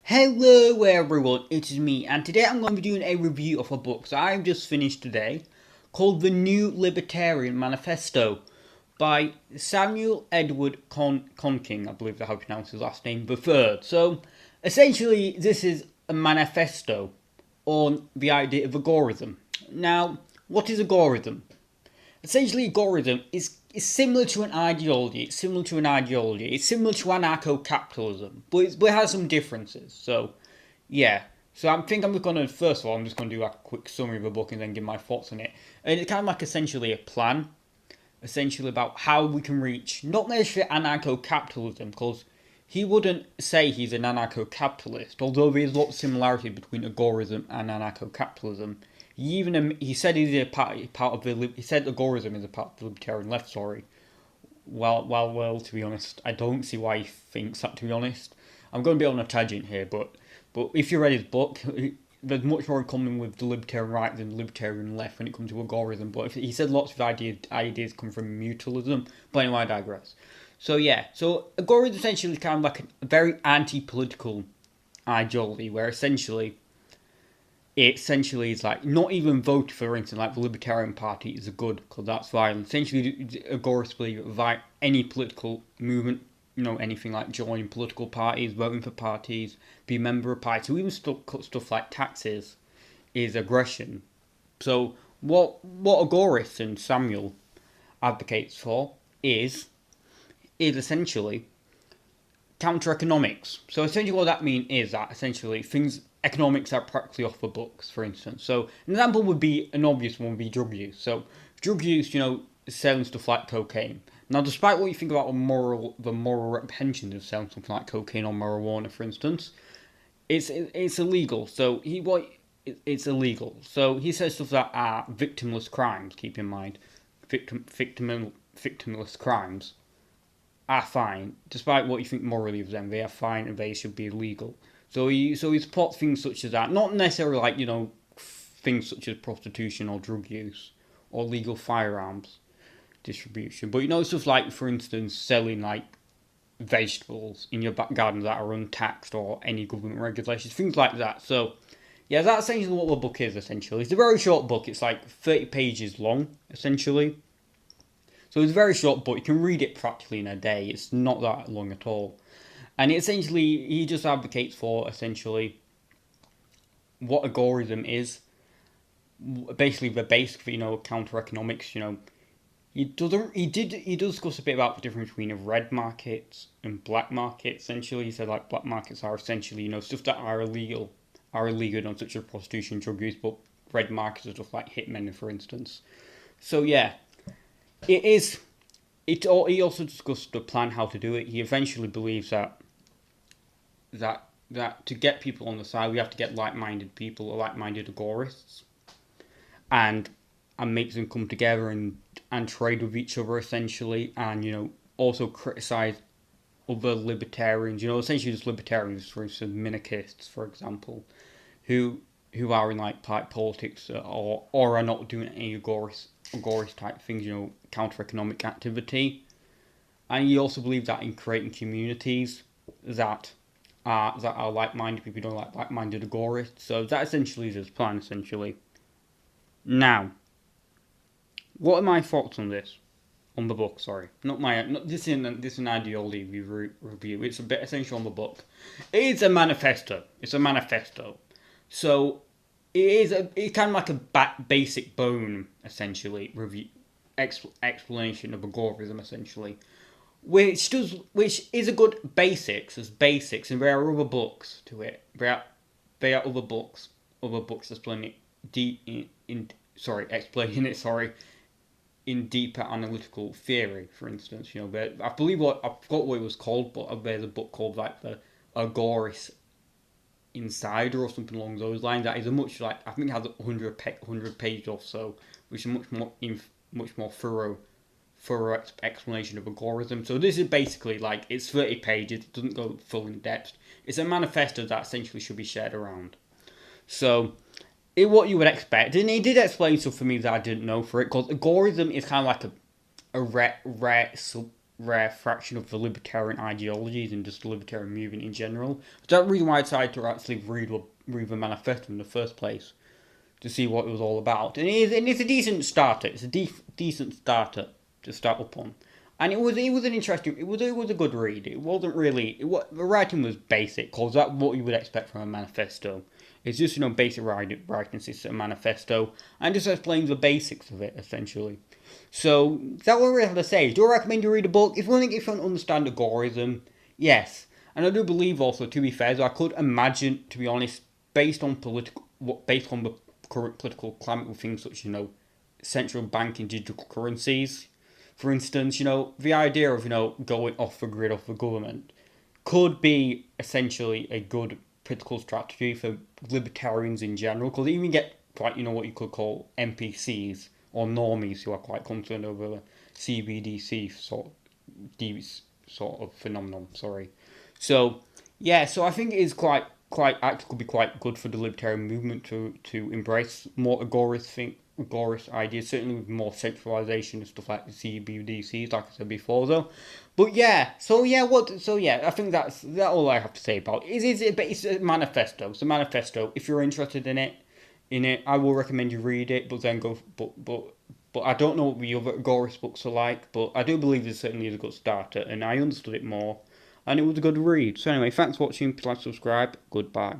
Hello everyone, it is me, and today I'm going to be doing a review of a book that I've just finished today called The New Libertarian Manifesto by Samuel Edward Conking, I believe that's how you pronounce his last name, the third. So essentially this is a manifesto on the idea of agorism. Now, what is agorism? Essentially, agorism is similar to an ideology. It's similar to anarcho-capitalism, but it has some differences. So, yeah. So I think I'm just gonna first of all I'm just gonna do like a quick summary of the book and then give my thoughts on it. And it's kind of like essentially a plan, essentially about how we can reach not necessarily anarcho-capitalism, because he wouldn't say he's an anarcho-capitalist, although there is a lot of similarity between agorism and anarcho-capitalism. He said he's a part of the he said agorism is a part of the libertarian left. Sorry. Well. To be honest, I don't see why he thinks that. To be honest, I'm going to be on a tangent here, but if you read his book, there's much more in common with the libertarian right than the libertarian left when it comes to agorism. But he said lots of ideas come from mutualism. But anyway, I digress. So yeah, so agorism essentially is kind of like a very anti-political ideology, where essentially is like not even vote for instance, like the Libertarian Party is a good because that's violent. Essentially, agorists believe that any political movement, anything like joining political parties, voting for parties, be a member of parties, so even stuff like taxes is aggression. So what agorists and Samuel advocates for is essentially counter economics. So essentially what that means is that essentially economics are practically off the books, for instance. So an example would be, an obvious one would be drug use. So drug use, selling stuff like cocaine. Now, despite what you think about the moral reprehensions of selling something like cocaine or marijuana, for instance, it's illegal. So it's illegal. So he says stuff that are victimless crimes. Keep in mind, victimless crimes are fine, despite what you think morally of them. They are fine and they should be illegal. So he supports things such as that, not necessarily like things such as prostitution or drug use or legal firearms distribution, but stuff like, for instance, selling like vegetables in your back garden that are untaxed or any government regulations, things like that. So yeah, that's essentially what the book is. Essentially, it's a very short book. It's like 30 pages long, essentially. So it's a very short book. You can read it practically in a day. It's not that long at all. And essentially, he just advocates for essentially what agorism is. Basically, the basic, counter economics. He does discuss a bit about the difference between red markets and black markets. Essentially, he said like black markets are essentially stuff that are illegal, such as prostitution, drug use, but red markets are stuff like hitmen, for instance. So yeah. It is. He also discussed the plan how to do it. He eventually believes that to get people on the side, we have to get like-minded people, or like-minded agorists, and make them come together and trade with each other essentially, and also criticize other libertarians. Essentially just libertarians, for instance, minarchists, for example, who are in like politics or are not doing any agorist type things, counter economic activity. And he also believes that in creating communities that are like-minded people, don't like like-minded agorists. So that essentially is his plan, essentially. Now, what are my thoughts on this? On the book, sorry. This is an ideology review. It's a bit essential on the book. It is a manifesto. It's a manifesto. So it's kind of like a basic bone, essentially, explanation of agorism, essentially, which is a good basics, and there are other books to it. There are other books explaining it in deeper analytical theory, for instance. I believe I forgot what it was called, but there's a book called like the Agorist Insider or something along those lines. That is a much, like, I think it has 100 pages or so, which is much more thorough explanation of agorism. So this is basically like, it's 30 pages. It doesn't go full in depth. It's a manifesto that essentially should be shared around. So what you would expect, and he did explain stuff for me that I didn't know for it, because agorism is kind of like a rare rare fraction of the libertarian ideologies and just the libertarian movement in general. That's the reason why I decided to actually read the manifesto in the first place, to see what it was all about. And it's a decent starter. It's a decent starter to start up on. And it was an interesting. It was a good read. It wasn't really. The writing was basic, cause that's what you would expect from a manifesto. It's just basic writing system manifesto, and just explains the basics of it essentially. So that's what I really have to say. Do I recommend you read a book? If you want to understand agorism, yes. And I do believe also, to be fair, so I could imagine, to be honest, based on the current political climate with things such, central banking digital currencies, for instance, the idea of, going off the grid of the government could be essentially a good political strategy for libertarians in general, because even get quite, what you could call NPCs or normies who are quite concerned over the CBDC sort of phenomenon. Sorry. So yeah, so I think it is actually could be quite good for the libertarian movement to embrace more agorist ideas, certainly with more centralization and stuff like the CBDCs, like I said before, though. But yeah, I think that's all I have to say about it. It's a manifesto. It's a manifesto. If you're interested in it, I will recommend you read it. But then but I don't know what the other agorist books are like. But I do believe this certainly is a good starter, and I understood it more, and it was a good read. So anyway, thanks for watching. Please like, subscribe. Goodbye.